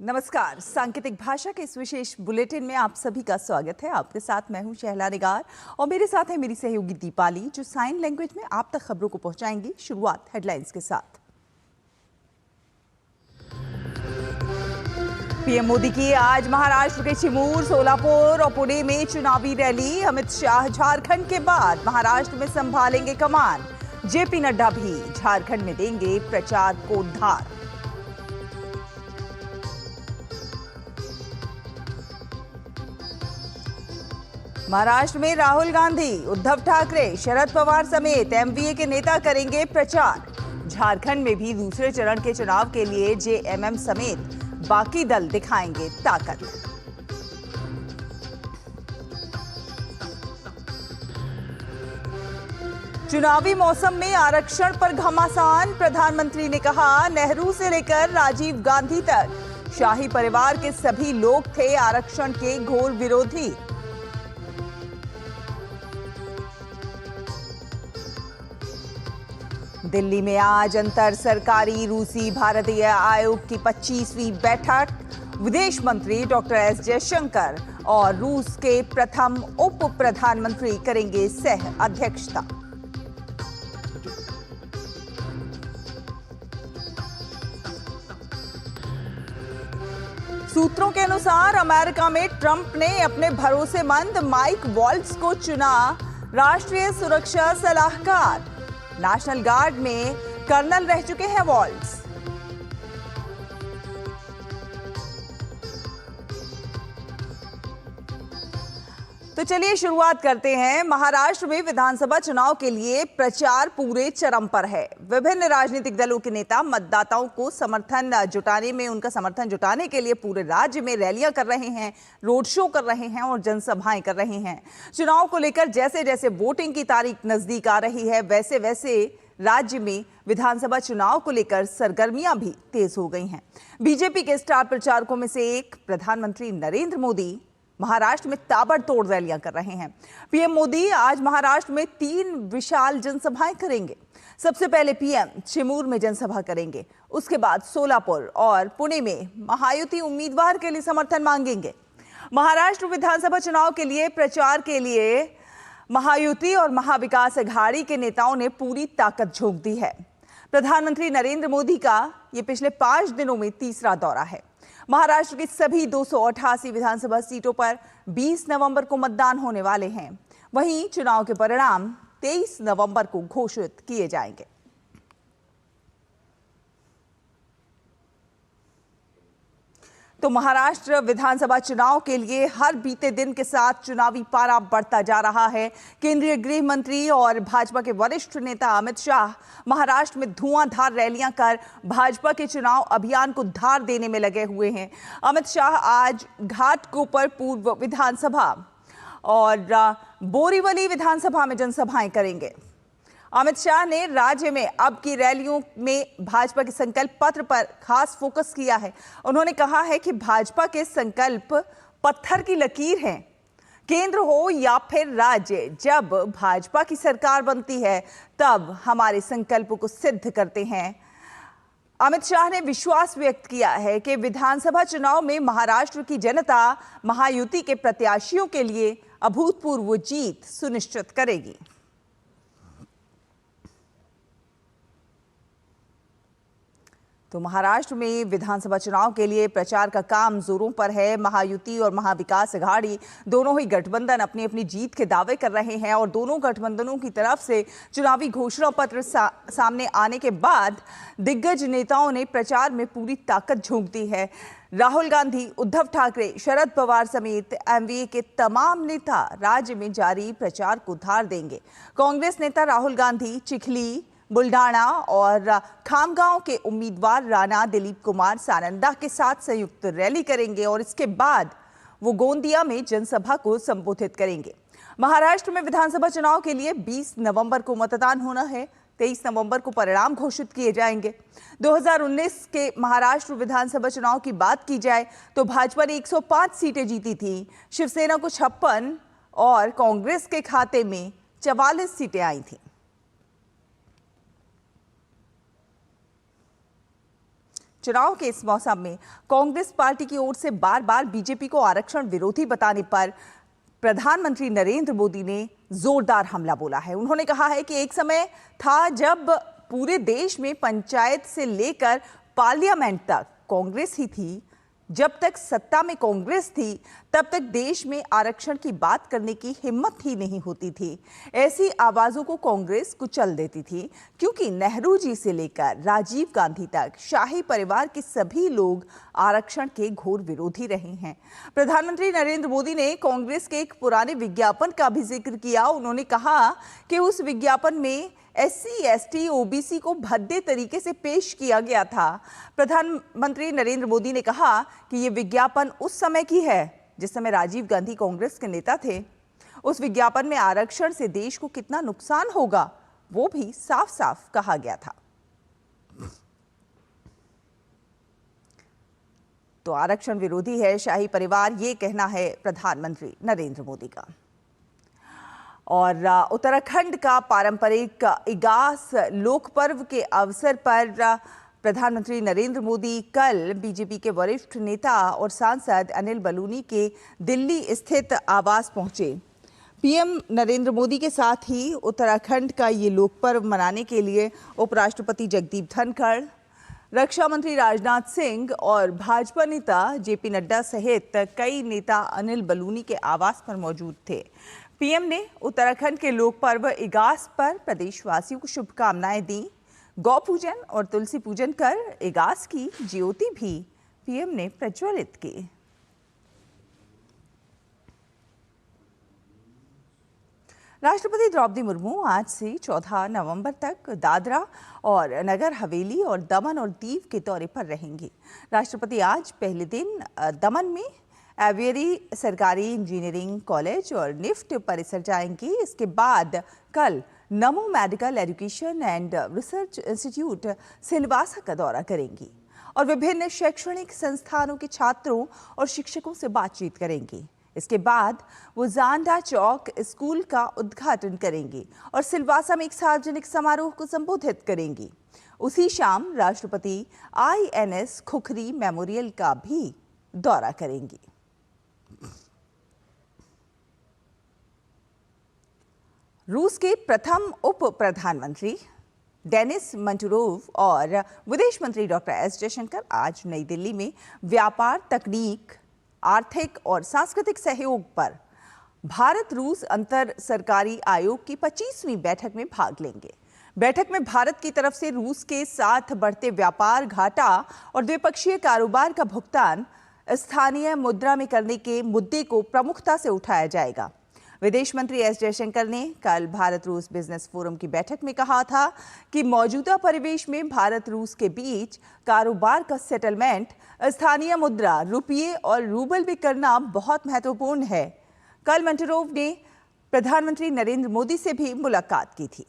नमस्कार। सांकेतिक भाषा के इस विशेष बुलेटिन में आप सभी का स्वागत है। आपके साथ मैं हूं शहला निगार और मेरे साथ है मेरी सहयोगी दीपाली, जो साइन लैंग्वेज में आप तक खबरों को पहुंचाएंगी। शुरुआत हेडलाइंस के साथ। पीएम मोदी की आज महाराष्ट्र के चिमूर, सोलापुर और पुणे में चुनावी रैली। अमित शाह झारखंड के बाद महाराष्ट्र में संभालेंगे कमान। जेपी नड्डा भी झारखंड में देंगे प्रचार को धार। महाराष्ट्र में राहुल गांधी, उद्धव ठाकरे, शरद पवार समेत एमवीए के नेता करेंगे प्रचार। झारखंड में भी दूसरे चरण के चुनाव के लिए जेएमएम समेत बाकी दल दिखाएंगे ताकत। चुनावी मौसम में आरक्षण पर घमासान। प्रधानमंत्री ने कहा, नेहरू से लेकर राजीव गांधी तक शाही परिवार के सभी लोग थे आरक्षण के घोर विरोधी। दिल्ली में आज अंतर सरकारी रूसी भारतीय आयोग की 25वीं बैठक। विदेश मंत्री डॉक्टर एस जयशंकर और रूस के प्रथम उप प्रधानमंत्री करेंगे सह अध्यक्षता। सूत्रों के अनुसार अमेरिका में ट्रंप ने अपने भरोसेमंद माइक वॉल्ट्ज को चुना राष्ट्रीय सुरक्षा सलाहकार। नेशनल गार्ड में कर्नल रह चुके हैं वॉल्ट्ज। तो चलिए शुरुआत करते हैं। महाराष्ट्र में विधानसभा चुनाव के लिए प्रचार पूरे चरम पर है। विभिन्न राजनीतिक दलों के नेता मतदाताओं को उनका समर्थन जुटाने के लिए पूरे राज्य में रैलियां कर रहे हैं, रोड शो कर रहे हैं और जनसभाएं कर रहे हैं। चुनाव को लेकर जैसे जैसे वोटिंग की तारीख नजदीक आ रही है, वैसे वैसे राज्य में विधानसभा चुनाव को लेकर सरगर्मियां भी तेज हो गई हैं। बीजेपी के स्टार प्रचारकों में से एक प्रधानमंत्री नरेंद्र मोदी महाराष्ट्र में ताबड़तोड़ रैलियां कर रहे हैं। पीएम मोदी आज महाराष्ट्र में 3 विशाल जनसभाएं करेंगे। सबसे पहले पीएम चिमूर में जनसभा करेंगे, उसके बाद सोलापुर और पुणे में महायुति उम्मीदवार के लिए समर्थन मांगेंगे। महाराष्ट्र विधानसभा चुनाव के लिए प्रचार के लिए महायुति और महाविकास अघाड़ी के नेताओं ने पूरी ताकत झोंक दी है। प्रधानमंत्री नरेंद्र मोदी का ये पिछले 5 दिनों में तीसरा दौरा है। महाराष्ट्र की सभी 288 विधानसभा सीटों पर 20 नवंबर को मतदान होने वाले हैं। वहीं चुनाव के परिणाम 23 नवंबर को घोषित किए जाएंगे। तो महाराष्ट्र विधानसभा चुनाव के लिए हर बीते दिन के साथ चुनावी पारा बढ़ता जा रहा है। केंद्रीय गृह मंत्री और भाजपा के वरिष्ठ नेता अमित शाह महाराष्ट्र में धुआंधार रैलियां कर भाजपा के चुनाव अभियान को धार देने में लगे हुए हैं। अमित शाह आज घाटकोपर पूर्व विधानसभा और बोरीवली विधानसभा में जनसभाएं करेंगे। अमित शाह ने राज्य में अब की रैलियों में भाजपा के संकल्प पत्र पर खास फोकस किया है। उन्होंने कहा है कि भाजपा के संकल्प पत्थर की लकीर हैं। केंद्र हो या फिर राज्य, जब भाजपा की सरकार बनती है तब हमारे संकल्प को सिद्ध करते हैं। अमित शाह ने विश्वास व्यक्त किया है कि विधानसभा चुनाव में महाराष्ट्र की जनता महायुति के प्रत्याशियों के लिए अभूतपूर्व जीत सुनिश्चित करेगी। तो महाराष्ट्र में विधानसभा चुनाव के लिए प्रचार का काम जोरों पर है। महायुति और महाविकास अघाड़ी दोनों ही गठबंधन अपनी अपनी जीत के दावे कर रहे हैं और दोनों गठबंधनों की तरफ से चुनावी घोषणा पत्र सामने आने के बाद दिग्गज नेताओं ने प्रचार में पूरी ताकत झोंक दी है। राहुल गांधी, उद्धव ठाकरे, शरद पवार समेत एमवीए के तमाम नेता राज्य में जारी प्रचार को धार देंगे। कांग्रेस नेता राहुल गांधी चिखली, बुल्ढाना और खामगांव के उम्मीदवार राणा दिलीप कुमार सानंदा के साथ संयुक्त रैली करेंगे और इसके बाद वो गोंदिया में जनसभा को संबोधित करेंगे। महाराष्ट्र में विधानसभा चुनाव के लिए 20 नवंबर को मतदान होना है। 23 नवंबर को परिणाम घोषित किए जाएंगे। 2019 के महाराष्ट्र विधानसभा चुनाव की बात की जाए तो भाजपा ने 105 सीटें जीती थी, शिवसेना को 56 और कांग्रेस के खाते में 44 सीटें आई थी। चुनाव के इस मौसम में कांग्रेस पार्टी की ओर से बार बार बीजेपी को आरक्षण विरोधी बताने पर प्रधानमंत्री नरेंद्र मोदी ने जोरदार हमला बोला है। उन्होंने कहा है कि एक समय था जब पूरे देश में पंचायत से लेकर पार्लियामेंट तक कांग्रेस ही थी। जब तक सत्ता में कांग्रेस थी तब तक देश में आरक्षण की बात करने की हिम्मत ही नहीं होती थी। ऐसी आवाजों को कांग्रेस कुचल देती थी, क्योंकि नेहरू जी से लेकर राजीव गांधी तक शाही परिवार के सभी लोग आरक्षण के घोर विरोधी रहे हैं। प्रधानमंत्री नरेंद्र मोदी ने कांग्रेस के एक पुराने विज्ञापन का भी जिक्र किया। उन्होंने कहा कि उस विज्ञापन में SC, ST, OBC को भद्दे तरीके से पेश किया गया था। प्रधानमंत्री नरेंद्र मोदी ने कहा कि ये विज्ञापन उस समय की है जिस समय राजीव गांधी कांग्रेस के नेता थे। उस विज्ञापन में आरक्षण से देश को कितना नुकसान होगा वो भी साफ साफ कहा गया था। तो आरक्षण विरोधी है शाही परिवार, ये कहना है प्रधानमंत्री नरेंद्र मोदी का। और उत्तराखंड का पारंपरिक इगास लोक पर्व के अवसर पर प्रधानमंत्री नरेंद्र मोदी कल बीजेपी के वरिष्ठ नेता और सांसद अनिल बलूनी के दिल्ली स्थित आवास पहुंचे। पीएम नरेंद्र मोदी के साथ ही उत्तराखंड का ये लोक पर्व मनाने के लिए उपराष्ट्रपति जगदीप धनखड़, रक्षा मंत्री राजनाथ सिंह और भाजपा नेता जेपी नड्डा सहित कई नेता अनिल बलूनी के आवास पर मौजूद थे। पीएम ने उत्तराखंड के लोक पर्व इगास पर प्रदेशवासियों को शुभकामनाएं दी। गौ पूजन और तुलसी पूजन कर इगास की ज्योति भी पीएम ने प्रज्वलित की। राष्ट्रपति द्रौपदी मुर्मू आज से 14 नवंबर तक दादरा और नगर हवेली और दमन और दीव के दौरे पर रहेंगी। राष्ट्रपति आज पहले दिन दमन में एवियरी सरकारी इंजीनियरिंग कॉलेज और निफ्ट परिसर जाएंगी। इसके बाद कल नमो medical education and research institute Silvassa का दौरा करेंगी और विभिन्न शैक्षणिक संस्थानों के छात्रों और शिक्षकों से बातचीत करेंगी। इसके बाद वो जांडा चौक स्कूल का उद्घाटन करेंगी और सिलवासा में एक सार्वजनिक समारोह को संबोधित करेंगी। उसी शाम राष्ट्रपति INS खुखरी मेमोरियल का भी दौरा करेंगी। रूस के प्रथम उप प्रधानमंत्री डेनिस मंटुरोव और विदेश मंत्री डॉक्टर S जयशंकर आज नई दिल्ली में व्यापार, तकनीक, आर्थिक और सांस्कृतिक सहयोग पर भारत रूस अंतर सरकारी आयोग की 25वीं बैठक में भाग लेंगे। बैठक में भारत की तरफ से रूस के साथ बढ़ते व्यापार घाटा और द्विपक्षीय कारोबार का भुगतान स्थानीय मुद्रा में करने के मुद्दे को प्रमुखता से उठाया जाएगा। विदेश मंत्री S जयशंकर ने कल भारत रूस बिजनेस फोरम की बैठक में कहा था कि मौजूदा परिवेश में भारत रूस के बीच कारोबार का सेटलमेंट स्थानीय मुद्रा रुपये और रूबल में करना बहुत महत्वपूर्ण है। कल मंटुरोव ने प्रधानमंत्री नरेंद्र मोदी से भी मुलाकात की थी।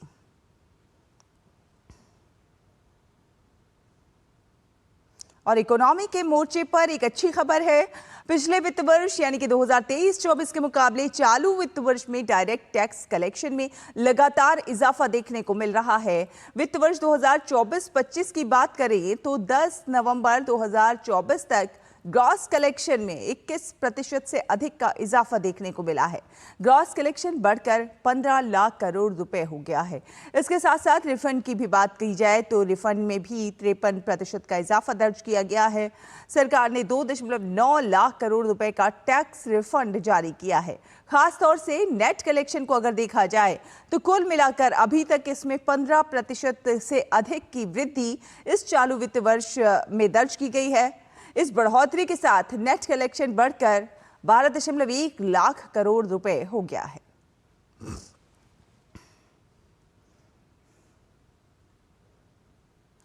और इकोनॉमी के मोर्चे पर एक अच्छी खबर है। पिछले वित्त वर्ष यानी कि 2023-24 के मुकाबले चालू वित्त वर्ष में डायरेक्ट टैक्स कलेक्शन में लगातार इजाफा देखने को मिल रहा है। वित्त वर्ष 2024-25 की बात करें तो 10 नवंबर 2024 तक ग्रॉस कलेक्शन में 21% से अधिक का इजाफा देखने को मिला है। ग्रॉस कलेक्शन बढ़कर 15 लाख करोड़ रुपए हो गया है। इसके साथ साथ रिफंड की भी बात की जाए तो रिफंड में भी 53% का इजाफा दर्ज किया गया है। सरकार ने 2.9 लाख करोड़ रुपए का टैक्स रिफंड जारी किया है। खासतौर से नेट कलेक्शन को अगर देखा जाए तो कुल मिलाकर अभी तक इसमें 15% से अधिक की वृद्धि इस चालू वित्त वर्ष में दर्ज की गई है। इस बढ़ोतरी के साथ नेट कलेक्शन बढ़कर 12.1 लाख करोड़ रुपए हो गया है।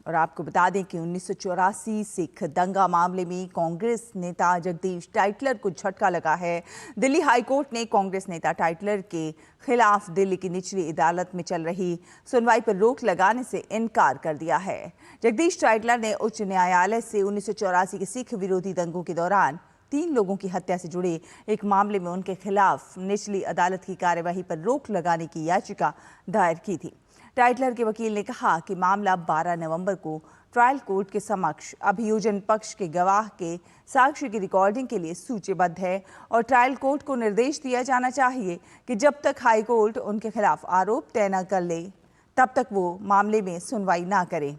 और आपको बता दें कि 1984 सिख दंगा मामले में कांग्रेस नेता जगदीश टाइटलर को झटका लगा है। दिल्ली हाईकोर्ट ने कांग्रेस नेता टाइटलर के खिलाफ दिल्ली की निचली अदालत में चल रही सुनवाई पर रोक लगाने से इनकार कर दिया है। जगदीश टाइटलर ने उच्च न्यायालय से 1984 के सिख विरोधी दंगों के दौरान 3 लोगों की हत्या से जुड़े एक मामले में उनके खिलाफ निचली अदालत की कार्यवाही पर रोक लगाने की याचिका दायर की थी। टाइटलर के वकील ने कहा कि मामला 12 नवंबर को ट्रायल कोर्ट के समक्ष अभियोजन पक्ष के गवाह के साक्ष्य की रिकॉर्डिंग के लिए सूचीबद्ध है और ट्रायल कोर्ट को निर्देश दिया जाना चाहिए कि जब तक हाई कोर्ट उनके खिलाफ आरोप तय न कर ले तब तक वो मामले में सुनवाई ना करे।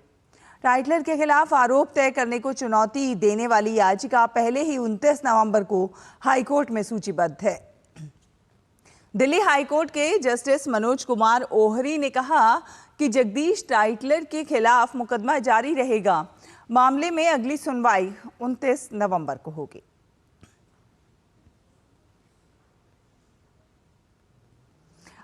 टाइटलर के खिलाफ आरोप तय करने को चुनौती देने वाली याचिका पहले ही 29 नवंबर को हाईकोर्ट में सूचीबद्ध है। दिल्ली हाईकोर्ट के जस्टिस मनोज कुमार ओहरी ने कहा कि जगदीश टाइटलर के खिलाफ मुकदमा जारी रहेगा। मामले में अगली सुनवाई 29 नवंबर को होगी।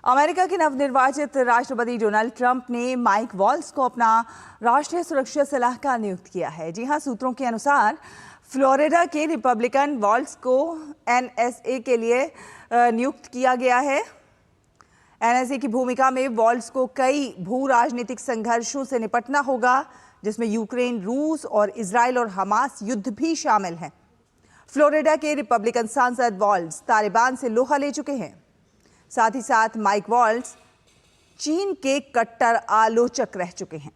अमेरिका के नवनिर्वाचित राष्ट्रपति डोनाल्ड ट्रंप ने माइक वॉल्स को अपना राष्ट्रीय सुरक्षा सलाहकार नियुक्त किया है। जी हां, सूत्रों के अनुसार फ्लोरिडा के रिपब्लिकन वॉल्स को एनएसए के लिए नियुक्त किया गया है। एनएसए की भूमिका में वॉल्स को कई भू राजनीतिक संघर्षों से निपटना होगा, जिसमें यूक्रेन, रूस और इजराइल और हमास युद्ध भी शामिल हैं। फ्लोरिडा के रिपब्लिकन सांसद वॉल्स तालिबान से लोहा ले चुके हैं। साथ ही साथ माइक वॉल्स चीन के कट्टर आलोचक रह चुके हैं।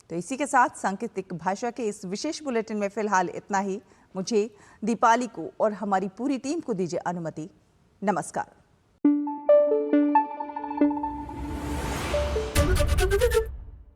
तो इसी के साथ सांकेतिक भाषा के इस विशेष बुलेटिन में फिलहाल इतना ही। मुझे, दीपाली को और हमारी पूरी टीम को दीजिए अनुमति। नमस्कार।